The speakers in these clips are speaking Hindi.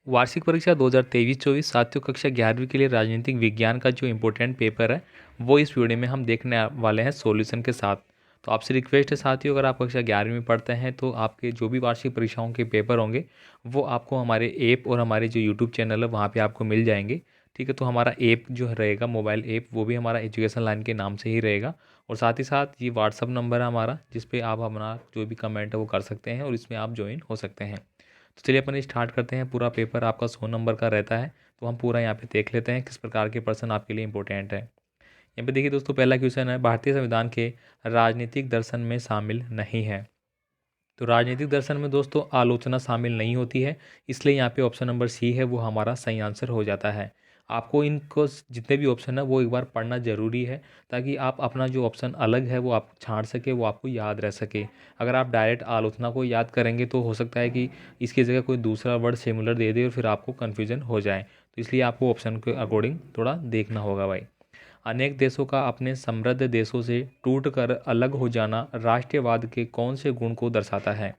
वार्षिक परीक्षा 2023-24 साथियों कक्षा 11वीं के लिए राजनीतिक विज्ञान का जो इम्पोर्टेंट पेपर है वो इस वीडियो में हम देखने वाले हैं सॉल्यूशन के साथ। तो आपसे रिक्वेस्ट है साथियों, अगर आप कक्षा 11वीं में पढ़ते हैं तो आपके जो भी वार्षिक परीक्षाओं के पेपर होंगे वो आपको हमारे ऐप और हमारे जो यूट्यूब चैनल है वहाँ पे आपको मिल जाएंगे। ठीक है, तो हमारा ऐप जो रहेगा मोबाइल ऐप वो भी हमारा एजुकेशन लाइन के नाम से ही रहेगा, और साथ ही साथ ये व्हाट्सअप नंबर है हमारा जिस पे आप हमारा जो भी कमेंट है वो कर सकते हैं और इसमें आप ज्वाइन हो सकते हैं। तो चलिए अपन स्टार्ट करते हैं। पूरा पेपर आपका 100 नंबर का रहता है, तो हम पूरा यहाँ पे देख लेते हैं किस प्रकार के प्रश्न आपके लिए इंपॉर्टेंट है। यहाँ पे देखिए दोस्तों, पहला क्वेश्चन है भारतीय संविधान के राजनीतिक दर्शन में शामिल नहीं है। तो राजनीतिक दर्शन में दोस्तों आलोचना शामिल नहीं होती है, इसलिए यहाँ पे ऑप्शन नंबर सी है वो हमारा सही आंसर हो जाता है। आपको इनको जितने भी ऑप्शन है वो एक बार पढ़ना ज़रूरी है, ताकि आप अपना जो ऑप्शन अलग है वो आप छांट सके, वो आपको याद रह सके। अगर आप डायरेक्ट आलोचना को याद करेंगे तो हो सकता है कि इसकी जगह कोई दूसरा वर्ड सिमिलर दे दे और फिर आपको कन्फ्यूजन हो जाए। तो इसलिए आपको ऑप्शन के अकॉर्डिंग थोड़ा देखना होगा भाई। अनेक देशों का अपने समृद्ध देशों से टूटकर अलग हो जाना राष्ट्रवाद के कौन से गुण को दर्शाता है?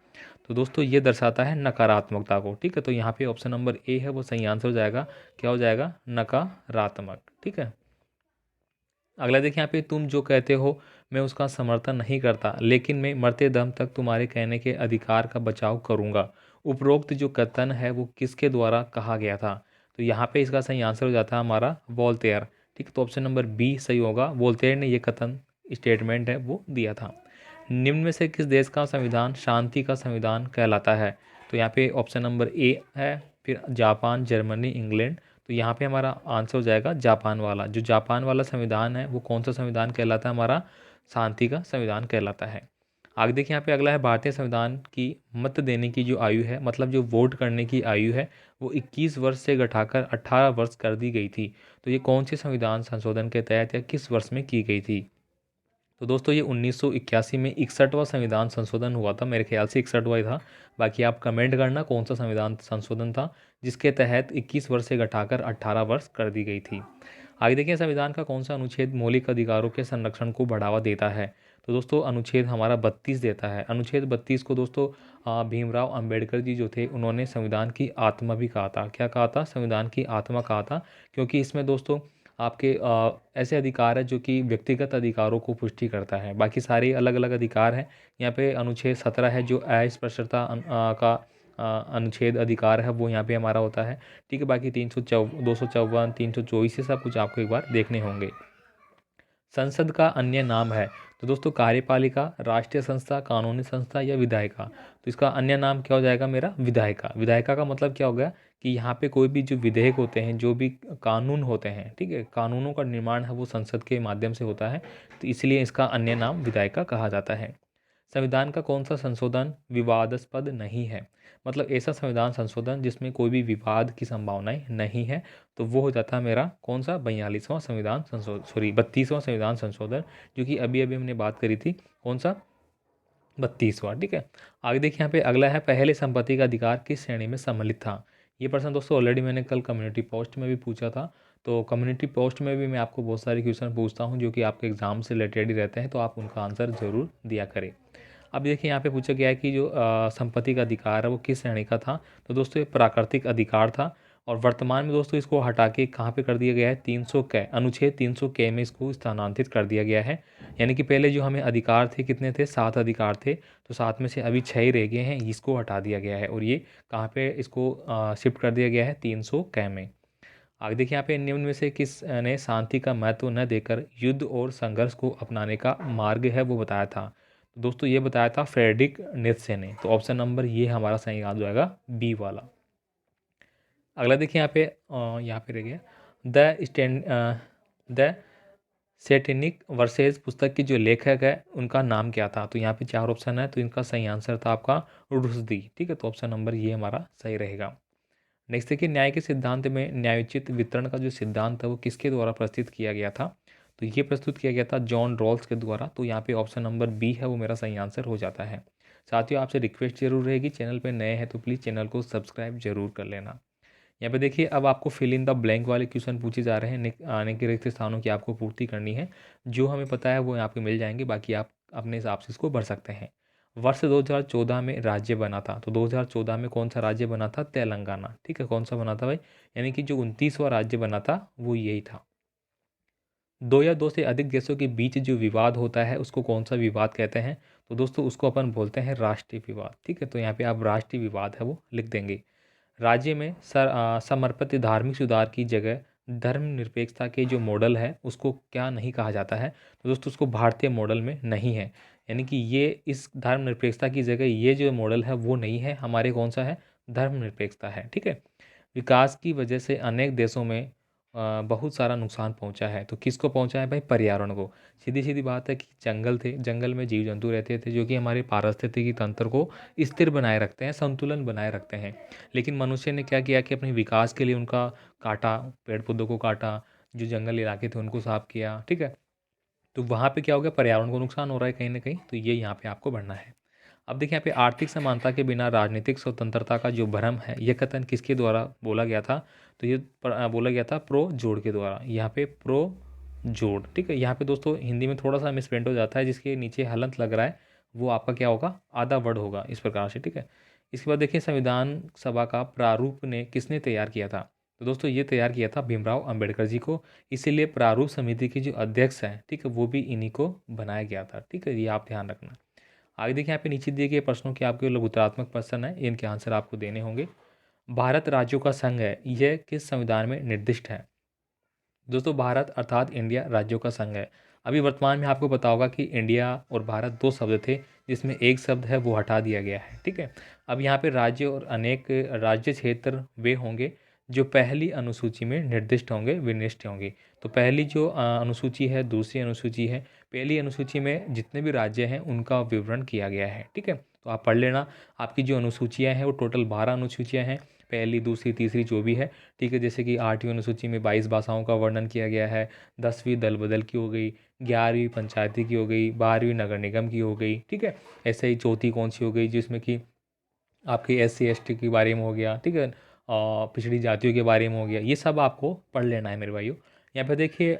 तो दोस्तों ये दर्शाता है नकारात्मकता को। ठीक है, तो यहाँ पे ऑप्शन नंबर ए है वो सही आंसर हो जाएगा। क्या हो जाएगा? नकारात्मक। ठीक है, अगला देखिए यहाँ पे, तुम जो कहते हो मैं उसका समर्थन नहीं करता, लेकिन मैं मरते दम तक तुम्हारे कहने के अधिकार का बचाव करूंगा। उपरोक्त जो कथन है वो किसके द्वारा कहा गया था? तो यहाँ पे इसका सही आंसर हो जाता है हमारा वोल्टेयर। ठीक है, तो ऑप्शन नंबर बी सही होगा। वोल्टेयर ने ये कथन स्टेटमेंट है वो दिया था। निम्न में से किस देश का संविधान शांति का संविधान कहलाता है? तो यहाँ पे ऑप्शन नंबर ए है, फिर जापान, जर्मनी, इंग्लैंड। तो यहाँ पे हमारा आंसर हो जाएगा जापान वाला। जो जापान वाला संविधान है वो कौन सा संविधान कहलाता है? हमारा शांति का संविधान कहलाता है। आगे देखिए यहाँ पे अगला है, भारतीय संविधान की मत देने की जो आयु है, मतलब जो वोट करने की आयु है, वो 21 वर्ष से घटाकर 18 वर्ष कर दी गई थी। तो ये कौन से संविधान संशोधन के तहत या किस वर्ष में की गई थी? तो दोस्तों ये 1981 में 61वां संविधान संशोधन हुआ था, मेरे ख्याल से 61वां ही था। बाकी आप कमेंट करना कौन सा संविधान संशोधन था जिसके तहत 21 वर्ष से घटाकर 18 वर्ष कर दी गई थी। आगे देखिए, संविधान का कौन सा अनुच्छेद मौलिक अधिकारों के संरक्षण को बढ़ावा देता है? तो दोस्तों अनुच्छेद हमारा 32 देता है। अनुच्छेद 32 को दोस्तों भीमराव अंबेडकर जी जो थे उन्होंने संविधान की आत्मा भी कहा था। क्या कहा था? संविधान की आत्मा कहा था, क्योंकि इसमें दोस्तों आपके ऐसे अधिकार है जो कि व्यक्तिगत अधिकारों को पुष्टि करता है। बाकी सारे अलग अलग अधिकार हैं। यहाँ पे अनुच्छेद 17 है जो अस्पृश्यता का अनुच्छेद अधिकार है वो यहाँ पे हमारा होता है। ठीक है, बाकी 254, 324 ये सब कुछ आपको एक बार देखने होंगे। संसद का अन्य नाम है? तो दोस्तों कार्यपालिका, राष्ट्रीय संस्था, कानूनी संस्था या विधायिका? तो इसका अन्य नाम क्या हो जाएगा मेरा? विधायिका। विधायिका का मतलब क्या हो गया कि यहाँ पे कोई भी जो विधेयक होते हैं, जो भी कानून होते हैं, ठीक है, कानूनों का निर्माण है वो संसद के माध्यम से होता है, तो इसलिए इसका अन्य नाम विधायिका कहा जाता है। संविधान का कौन सा संशोधन विवादास्पद नहीं है? मतलब ऐसा संविधान संशोधन जिसमें कोई भी विवाद की संभावनाएं नहीं है, तो वो हो जाता है मेरा कौन सा? 42वां संविधान संशोधन, सॉरी 32वां संविधान संशोधन, जो कि अभी अभी हमने बात करी थी। कौन सा? 32वां। ठीक है, आगे देखिए यहाँ पे अगला है, पहले संपत्ति का अधिकार किस श्रेणी में सम्मिलित था? ये प्रश्न दोस्तों ऑलरेडी मैंने कल कम्युनिटी पोस्ट में भी पूछा था। तो कम्युनिटी पोस्ट में भी मैं आपको बहुत सारे क्वेश्चन पूछता हूँ जो कि आपके एग्जाम से रिलेटेड ही रहते हैं, तो आप उनका आंसर ज़रूर दिया करें। अब देखिए यहाँ पे पूछा गया है कि जो संपत्ति का अधिकार है वो किस श्रेणी का था? तो दोस्तों ये प्राकृतिक अधिकार था, और वर्तमान में दोस्तों इसको हटा के कहाँ पे कर दिया गया है? 300 कै अनुच्छेद 300 कै में इसको स्थानांतरित कर दिया गया है। यानी कि पहले जो हमें अधिकार थे कितने थे? 7 अधिकार थे, तो 7 में से अभी 6 ही रह गए हैं, इसको हटा दिया गया है और ये कहाँ पे इसको शिफ्ट कर दिया गया है? 300 कै में। आगे देखिए यहाँ पे, निम्न में से किस ने शांति का महत्व न देकर युद्ध और संघर्ष को अपनाने का मार्ग है वो बताया था? तो दोस्तों ये बताया था फ्रेडरिक नीत्शे ने। तो ऑप्शन नंबर ये हमारा सही आ जाएगा, बी वाला। अगला देखिए यहाँ पे रह गया, द सेटेनिक वर्सेज पुस्तक की जो लेखक है उनका नाम क्या था? तो यहाँ पे 4 ऑप्शन है, तो इनका सही आंसर था आपका रुश्दी। ठीक है, तो ऑप्शन नंबर ये हमारा सही रहेगा। नेक्स्ट देखिए, न्याय के सिद्धांत में न्यायोचित वितरण का जो सिद्धांत था वो किसके द्वारा प्रस्तुत किया गया था? तो ये प्रस्तुत किया गया था जॉन रॉल्स के द्वारा। तो यहाँ पे ऑप्शन नंबर बी है वो मेरा सही आंसर हो जाता है। साथियों आपसे रिक्वेस्ट जरूर रहेगी, चैनल पे नए हैं तो प्लीज़ चैनल को सब्सक्राइब जरूर कर लेना। यहाँ पे देखिए, अब आपको फिल इन द ब्लैंक वाले क्वेश्चन पूछे जा रहे हैं। आने के रिक्त स्थानों की आपको पूर्ति करनी है। जो हमें पता है वो यहाँ पे मिल जाएंगे, बाकी आप अपने हिसाब से इसको भर सकते हैं। वर्ष 2014 में राज्य बना था, तो 2014 में कौन सा राज्य बना था? तेलंगाना। ठीक है, कौन सा बना था भाई? यानी कि जो 29वां राज्य बना था वो यही था। दो या दो से अधिक देशों के बीच जो विवाद होता है उसको कौन सा विवाद कहते हैं? तो दोस्तों उसको अपन बोलते हैं राष्ट्रीय विवाद। ठीक है, तो यहाँ पे आप राष्ट्रीय विवाद है वो लिख देंगे। राज्य में समर्पित धार्मिक सुधार की जगह धर्मनिरपेक्षता के जो मॉडल है उसको क्या नहीं कहा जाता है? तो दोस्तों उसको भारतीय मॉडल में नहीं है। यानी कि ये इस धर्मनिरपेक्षता की जगह ये जो मॉडल है वो नहीं है, हमारे कौन सा है? धर्मनिरपेक्षता है। ठीक है, विकास की वजह से अनेक देशों में बहुत सारा नुकसान पहुंचा है। तो किसको पहुंचा है भाई? पर्यावरण को। सीधी सीधी बात है कि जंगल थे, जंगल में जीव जंतु रहते थे जो कि हमारे पारिस्थितिकी तंत्र को स्थिर बनाए रखते हैं, संतुलन बनाए रखते हैं। लेकिन मनुष्य ने क्या किया कि अपने विकास के लिए उनका काटा, पेड़ पौधों को काटा, जो जंगल इलाके थे उनको साफ किया। ठीक है, तो वहाँ पे क्या हो गया? पर्यावरण को नुकसान हो रहा है कहीं ना कहीं, तो ये यहाँ पे आपको बढ़ना है। अब देखिए यहाँ पे आर्थिक समानता के बिना राजनीतिक स्वतंत्रता का जो भ्रम है, यह कथन किसके द्वारा बोला गया था? तो ये बोला गया था प्रो जोड़ के द्वारा। यहाँ पे प्रो जोड़। ठीक है, यहाँ पे दोस्तों हिंदी में थोड़ा सा मिसप्रिंट हो जाता है, जिसके नीचे हलंत लग रहा है वो आपका क्या होगा? आधा वर्ड होगा इस प्रकार से। ठीक है, इसके बाद देखिए संविधान सभा का प्रारूप ने किसने तैयार किया था? तो दोस्तों ये तैयार किया था भीमराव अंबेडकर जी को। इसीलिए प्रारूप समिति के जो अध्यक्ष हैं, ठीक है, वो भी इन्हीं को बनाया गया था। ठीक है, ये आप ध्यान रखना। आगे देखिए यहाँ पे नीचे दिए गए प्रश्नों के आपके लघुत्तरात्मक प्रश्न है, इनके आंसर आपको देने होंगे। भारत राज्यों का संघ है, यह किस संविधान में निर्दिष्ट है? दोस्तों भारत अर्थात इंडिया राज्यों का संघ है। अभी वर्तमान में आपको पता होगा कि इंडिया और भारत दो शब्द थे, जिसमें एक शब्द है वो हटा दिया गया है। ठीक है, अब यहाँ पे राज्य और अनेक राज्य क्षेत्र वे होंगे जो पहली अनुसूची में निर्दिष्ट होंगे, विनिष्ट होंगे। तो पहली जो अनुसूची है, दूसरी अनुसूची है। पहली अनुसूची में जितने भी राज्य हैं उनका विवरण किया गया है। ठीक है, तो आप पढ़ लेना। आपकी जो अनुसूचियाँ हैं वो टोटल 12 अनुसूचियाँ हैं, पहली दूसरी तीसरी जो भी है। ठीक है, जैसे कि 8वीं अनुसूची में 22 भाषाओं का वर्णन किया गया है, 10वीं दल बदल की हो गई, 11वीं पंचायती की हो गई, 12वीं नगर निगम की हो गई। ठीक है, ऐसे ही चौथी कौन सी हो गई जिसमें कि आपकी SC ST के बारे में हो गया। ठीक है, और पिछड़ी जातियों के बारे में हो गया। ये सब आपको पढ़ लेना है मेरे भाइयों। यहाँ पे देखिए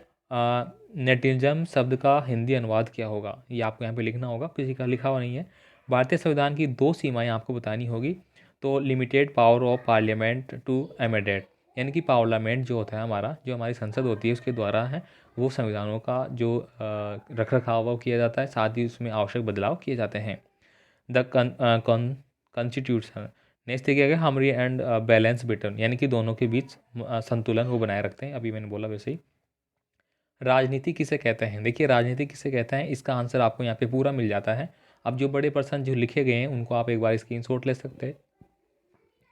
नेटिज्म शब्द का हिंदी अनुवाद क्या होगा, ये आपको यहाँ पे लिखना होगा, किसी का लिखा हुआ नहीं है। भारतीय संविधान की दो सीमाएं आपको बतानी होगी। तो limited power of parliament to amended, यानी कि पार्लियामेंट जो होता है हमारा, जो हमारी संसद होती है उसके द्वारा है वो संविधानों का जो रख रखाव वो किया जाता है, साथ ही उसमें आवश्यक बदलाव किए जाते हैं। द कॉन्स्टिट्यूशन नेक्स्ट देखिए गया हार्मनी एंड बैलेंस बिटवीन, यानी कि दोनों के बीच संतुलन वो बनाए रखते हैं। अभी मैंने बोला वैसे ही। राजनीति किसे कहते हैं? देखिए राजनीति किसे कहते हैं, इसका आंसर आपको यहाँ पे पूरा मिल जाता है। अब जो बड़े प्रश्न जो लिखे गए हैं उनको आप एक बार स्क्रीनशॉट ले सकते हैं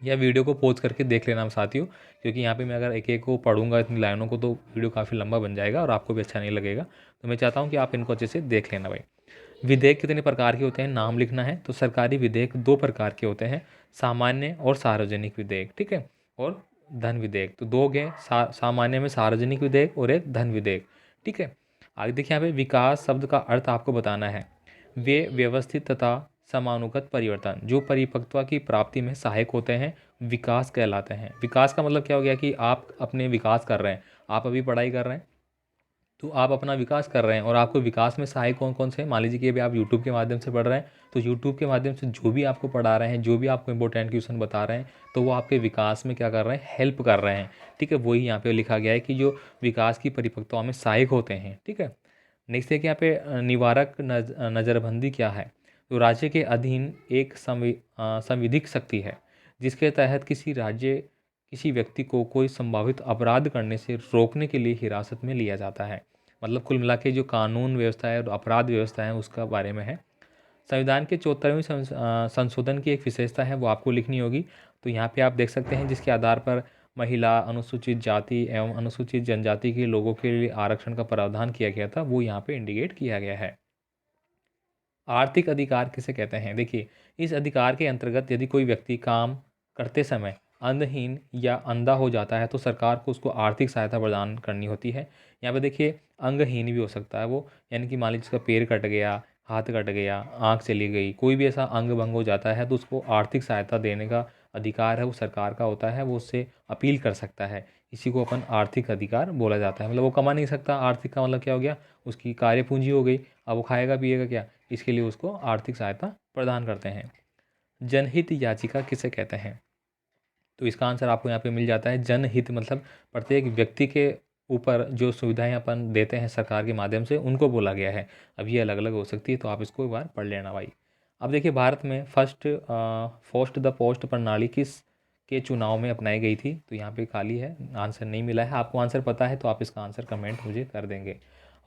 या वीडियो को पॉज करके देख लेना साथियों, क्योंकि यहाँ पे मैं अगर एक एक को पढ़ूंगा इतनी लाइनों को तो वीडियो काफ़ी लंबा बन जाएगा और आपको भी अच्छा नहीं लगेगा। तो मैं चाहता हूँ कि आप इनको अच्छे से देख लेना भाई। विधेयक कितने प्रकार के होते हैं, नाम लिखना है। तो सरकारी विधेयक दो प्रकार के होते हैं, सामान्य और सार्वजनिक विधेयक। ठीक है, और धन विधेयक। तो दो गए सामान्य में सार्वजनिक विधेयक और एक धन विधेयक। ठीक है, आगे देखिए यहाँ पे विकास शब्द का अर्थ आपको बताना है। वे व्यवस्थित तथा समानुगत परिवर्तन जो परिपक्वता की प्राप्ति में सहायक होते हैं विकास कहलाते हैं। विकास का मतलब क्या हो गया कि आप अपने विकास कर रहे हैं, आप अभी पढ़ाई कर रहे हैं तो आप अपना विकास कर रहे हैं और आपको विकास में सहायक कौन कौन से हैं। मान लीजिए कि अभी आप यूट्यूब के माध्यम से पढ़ रहे हैं, तो यूट्यूब के माध्यम से जो भी आपको पढ़ा रहे हैं, जो भी आपको इंपॉर्टेंट क्वेश्चन बता रहे हैं, तो वो आपके विकास में क्या कर रहे हैं? हेल्प कर रहे हैं। ठीक है, वही यहाँ पे लिखा गया है कि जो विकास की परिपक्वता में सहायक होते हैं। ठीक है, नेक्स्ट है कि यहाँ पे निवारक नज़रबंदी क्या है? तो राज्य के अधीन एक संविधिक शक्ति है जिसके तहत किसी राज्य किसी व्यक्ति को कोई संभावित अपराध करने से रोकने के लिए हिरासत में लिया जाता है। मतलब कुल मिला के जो कानून व्यवस्था है और अपराध व्यवस्था है उसका बारे में है। संविधान के 74वें संशोधन की एक विशेषता है वो आपको लिखनी होगी। तो यहाँ पे आप देख सकते हैं जिसके आधार पर महिला, अनुसूचित जाति एवं अनुसूचित जनजाति के लोगों के लिए आरक्षण का प्रावधान किया गया था, वो यहाँ पे इंडिकेट किया गया है। आर्थिक अधिकार किसे कहते हैं? देखिए इस अधिकार के अंतर्गत यदि कोई व्यक्ति काम करते समय अंधहीन या अंधा हो जाता है तो सरकार को उसको आर्थिक सहायता प्रदान करनी होती है। यहाँ पे देखिए अंगहीन भी हो सकता है वो, यानी कि मान लीजिए उसका पैर कट गया, हाथ कट गया, आँख चली गई, कोई भी ऐसा अंग भंग हो जाता है तो उसको आर्थिक सहायता देने का अधिकार है वो सरकार का होता है, वो उससे अपील कर सकता है। इसी को अपन आर्थिक अधिकार बोला जाता है। मतलब वो कमा नहीं सकता, आर्थिक का मतलब क्या हो गया? उसकी कार्य पूंजी हो गई। अब वो खाएगा पिएगा क्या? इसके लिए उसको आर्थिक सहायता प्रदान करते हैं। जनहित याचिका किसे कहते हैं? तो इसका आंसर आपको यहाँ पे मिल जाता है। जनहित मतलब प्रत्येक व्यक्ति के ऊपर जो सुविधाएं अपन देते हैं सरकार के माध्यम से, उनको बोला गया है। अब ये अलग अलग हो सकती है, तो आप इसको एक बार पढ़ लेना भाई। अब देखिए, भारत में फर्स्ट द पोस्ट प्रणाली किस के चुनाव में अपनाई गई थी? तो यहाँ पे खाली है, आंसर नहीं मिला है। आपको आंसर पता है तो आप इसका आंसर कमेंट मुझे कर देंगे।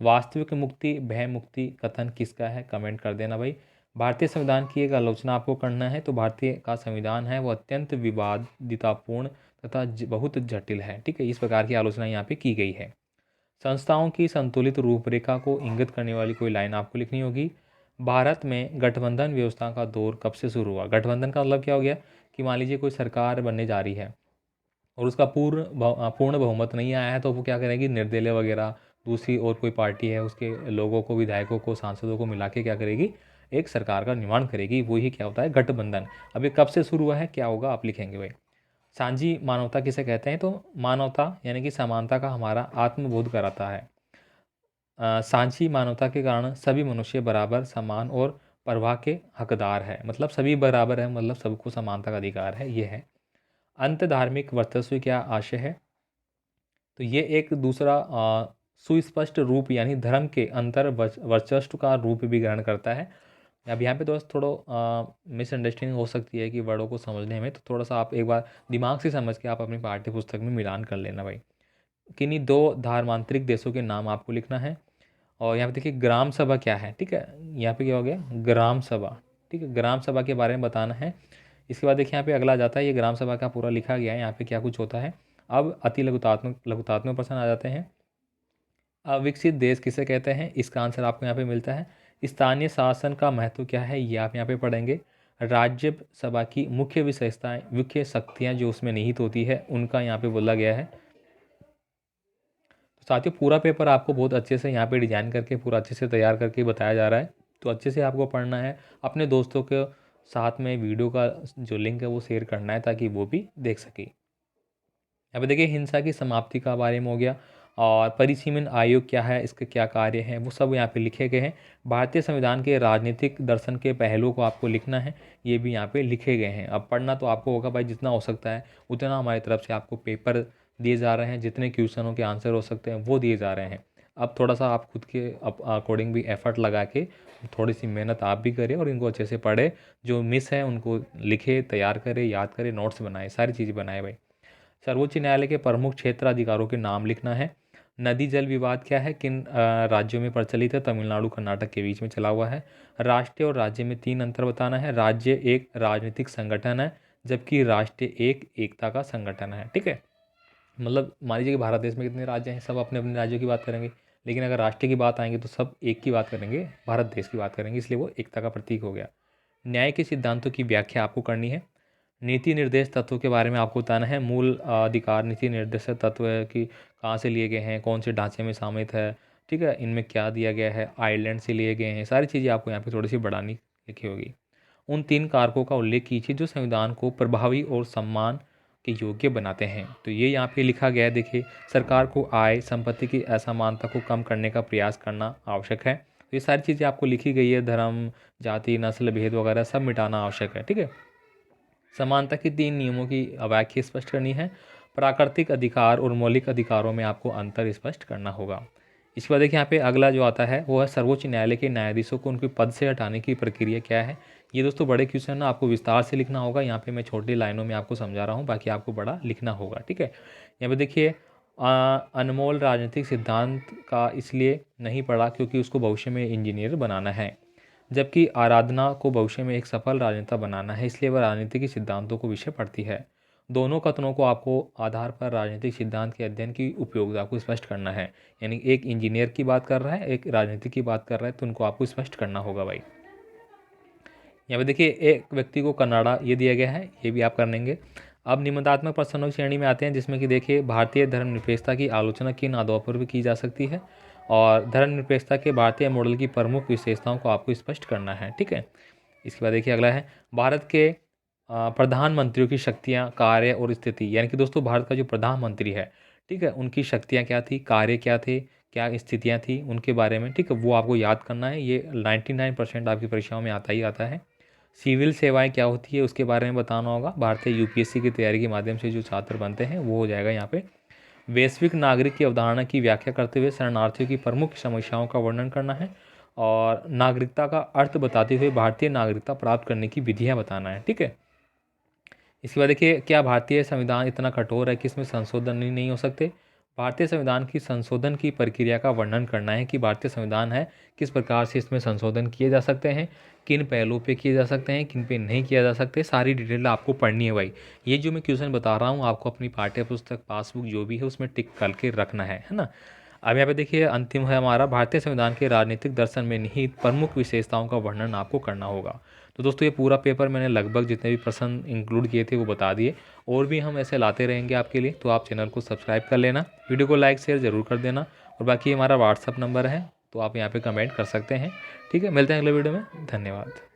वास्तविक मुक्ति भय मुक्ति कथन किसका है? कमेंट कर देना भाई। भारतीय संविधान की एक आलोचना आपको करना है, तो भारतीय का संविधान है वो अत्यंत विवादितापूर्ण तथा बहुत जटिल है। ठीक है, इस प्रकार की आलोचना यहाँ पे की गई है। संस्थाओं की संतुलित रूपरेखा को इंगित करने वाली कोई लाइन आपको लिखनी होगी। भारत में गठबंधन व्यवस्था का दौर कब से शुरू हुआ? गठबंधन का मतलब क्या हो गया कि मान लीजिए कोई सरकार बनने जा रही है और उसका पूर्ण बहुमत नहीं आया है, तो वो क्या करेगी, निर्दलीय वगैरह दूसरी और कोई पार्टी है उसके लोगों को, विधायकों को, सांसदों को मिला के क्या करेगी, एक सरकार का निर्माण करेगी। वही क्या होता है, गठबंधन। अब ये कब से शुरू हुआ है, क्या होगा, आप लिखेंगे भाई। सांझी मानवता किसे कहते हैं? तो मानवता यानी कि समानता का हमारा आत्मबोध कराता है। सांझी मानवता के कारण सभी मनुष्य बराबर, समान और प्रवाह के हकदार है। मतलब सभी बराबर है, मतलब सबको समानता का अधिकार है, ये है। अंत धार्मिक वर्चस्व क्या आशय है? तो ये एक दूसरा सुस्पष्ट रूप यानी धर्म के अंतर वर्चस्व का रूप भी ग्रहण करता है। अब यहाँ पे दोस्त थोड़ा मिसअंडरस्टैंडिंग हो सकती है कि वर्डों को समझने में, तो थोड़ा सा आप एक बार दिमाग से समझ के आप अपनी पाठ्य पुस्तक में मिलान कर लेना भाई। किन्हीं दो धर्मांतरिक देशों के नाम आपको लिखना है। और यहाँ पे देखिए ग्राम सभा क्या है, ठीक है, यहाँ पे क्या हो गया, ग्राम सभा। ठीक है, ग्राम सभा के बारे में बताना है। इसके बाद देखिए यहाँ पे अगला आ जाता है, ये ग्राम सभा का पूरा लिखा गया है, यहाँ पे क्या कुछ होता है। अब अति लघुतात्मक प्रश्न आ जाते हैं। अविकसित देश किसे कहते हैं? इसका आंसर आपको यहाँ पे मिलता है। स्थानीय शासन का महत्व क्या है, ये आप यहाँ पे पढ़ेंगे। राज्य सभा की मुख्य विशेषताएं, मुख्य शक्तियाँ जो उसमें निहित होती है, उनका यहाँ पे बोला गया है। तो साथियों, पूरा पेपर आपको बहुत अच्छे से यहाँ पे डिजाइन करके पूरा अच्छे से तैयार करके बताया जा रहा है, तो अच्छे से आपको पढ़ना है। अपने दोस्तों के साथ में वीडियो का जो लिंक है वो शेयर करना है, ताकि वो भी देख सके। यहाँ पे देखिए हिंसा की समाप्ति का बारे में हो गया, और परिसीमन आयोग क्या है, इसके क्या कार्य हैं, वो सब यहाँ पे लिखे गए हैं। भारतीय संविधान के राजनीतिक दर्शन के पहलुओं को आपको लिखना है, ये भी यहाँ पे लिखे गए हैं। अब पढ़ना तो आपको होगा भाई, जितना हो सकता है उतना हमारी तरफ से आपको पेपर दिए जा रहे हैं, जितने क्वेश्चनों के आंसर हो सकते हैं वो दिए जा रहे हैं। अब थोड़ा सा आप खुद के अकॉर्डिंग भी एफर्ट लगा के थोड़ी सी मेहनत आप भी करें और इनको अच्छे से पढ़े, जो मिस है उनको लिखे, तैयार करें, याद करें, नोट्स बनाए, सारी चीज़ें बनाए भाई। सर्वोच्च न्यायालय के प्रमुख क्षेत्र अधिकारों के नाम लिखना है। नदी जल विवाद क्या है, किन राज्यों में प्रचलित है? तमिलनाडु कर्नाटक के बीच में चला हुआ है। राष्ट्रीय और राज्य में 3 अंतर बताना है। राज्य एक राजनीतिक संगठन है, जबकि राष्ट्र एक एकता का संगठन है। ठीक है, मतलब मान लीजिए कि भारत देश में कितने राज्य हैं, सब अपने अपने राज्यों की बात करेंगे, लेकिन अगर राष्ट्र की बात आएंगे तो सब एक की बात करेंगे, भारत देश की बात करेंगे, इसलिए वो एकता का प्रतीक हो गया। न्याय के सिद्धांतों की व्याख्या आपको करनी है। नीति निर्देश तत्वों के बारे में आपको बताना है। मूल अधिकार नीति निर्देश तत्व है कि कहाँ से लिए गए हैं, कौन से ढांचे में शामिल है, ठीक है, इनमें क्या दिया गया है, आयरलैंड से लिए गए हैं, सारी चीज़ें आपको यहाँ पे थोड़ी सी बढ़ानी लिखी होगी। उन 3 कारकों का उल्लेख कीजिए जो संविधान को प्रभावी और सम्मान के योग्य बनाते हैं। तो ये यहाँ पे लिखा गया है, देखिए, सरकार को आय संपत्ति की असमानता को कम करने का प्रयास करना आवश्यक है। तो ये सारी चीज़ें आपको लिखी गई है, धर्म, जाति, नस्ल भेद वगैरह सब मिटाना आवश्यक है। ठीक है, समानता के 3 नियमों की व्याख्या स्पष्ट करनी है। प्राकृतिक अधिकार और मौलिक अधिकारों में आपको अंतर स्पष्ट करना होगा। इसके बाद देखिए यहाँ पे अगला जो आता है वो है सर्वोच्च न्यायालय के न्यायाधीशों को उनके पद से हटाने की प्रक्रिया क्या है। ये दोस्तों बड़े क्वेश्चन ना, आपको विस्तार से लिखना होगा। यहाँ पे मैं छोटी लाइनों में आपको समझा रहा हूँ, बाकी आपको बड़ा लिखना होगा। ठीक है, यहाँ पे देखिए अनमोल राजनीतिक सिद्धांत का इसलिए नहीं पढ़ा क्योंकि उसको भविष्य में इंजीनियर बनाना है, जबकि आराधना को भविष्य में एक सफल राजनेता बनाना है, इसलिए वह राजनीतिक सिद्धांतों को विषय पढ़ती है। दोनों कथनों को आपको आधार पर राजनीतिक सिद्धांत के अध्ययन की उपयोगिता को स्पष्ट करना है। यानी एक इंजीनियर की बात कर रहा है, एक राजनीतिक की बात कर रहा है, तो उनको आपको स्पष्ट करना होगा भाई। यहाँ पे देखिए एक व्यक्ति को कन्नाडा ये दिया गया है, ये भी आप कर लेंगे। अब निबंधात्मक प्रश्नों की श्रेणी में आते हैं, जिसमें कि देखिए भारतीय धर्मनिरपेक्षता की आलोचना किन आधारों पर भी की जा सकती है, और धर्मनिरपेक्षता के भारतीय मॉडल की प्रमुख विशेषताओं को आपको स्पष्ट करना है। ठीक है, इसके बाद देखिए अगला है भारत के प्रधानमंत्रियों की शक्तियाँ, कार्य और स्थिति। यानी कि दोस्तों भारत का जो प्रधानमंत्री है, ठीक है, उनकी शक्तियाँ क्या थी, कार्य क्या थे, क्या स्थितियाँ थी उनके बारे में, ठीक है, वो आपको याद करना है। ये 99% आपकी परीक्षाओं में आता ही आता है। सिविल सेवाएं क्या होती है उसके बारे में बताना होगा। भारतीय यूपीएससी की तैयारी के माध्यम से जो छात्र बनते हैं वो हो जाएगा यहाँ पे। वैश्विक नागरिक की अवधारणा की व्याख्या करते हुए शरणार्थियों की प्रमुख समस्याओं का वर्णन करना है। और नागरिकता का अर्थ बताते हुए भारतीय नागरिकता प्राप्त करने की विधियाँ बताना है, ठीक है। इसके बाद देखिए, क्या भारतीय संविधान इतना कठोर है कि इसमें संशोधन ही नहीं हो सकते। भारतीय संविधान की संशोधन की प्रक्रिया का वर्णन करना है कि भारतीय संविधान है किस प्रकार से इसमें संशोधन किए जा सकते हैं, किन पहलुओं पे किए जा सकते हैं, किन पे नहीं किया जा सकते, सारी डिटेल आपको पढ़नी है भाई। ये जो मैं क्वेश्चन बता रहा हूँ आपको अपनी पाठ्य पुस्तक पासबुक जो भी है उसमें टिक करके रखना है ना। अब यहाँ पे देखिए अंतिम है हमारा, भारतीय संविधान के राजनीतिक दर्शन में निहित प्रमुख विशेषताओं का वर्णन आपको करना होगा। तो दोस्तों ये पूरा पेपर मैंने लगभग जितने भी प्रश्न इंक्लूड किए थे वो बता दिए, और भी हम ऐसे लाते रहेंगे आपके लिए। तो आप चैनल को सब्सक्राइब कर लेना, वीडियो को लाइक शेयर ज़रूर कर देना, और बाकी हमारा व्हाट्सअप नंबर है तो आप यहाँ पे कमेंट कर सकते हैं। ठीक है, मिलते हैं अगले वीडियो में। धन्यवाद।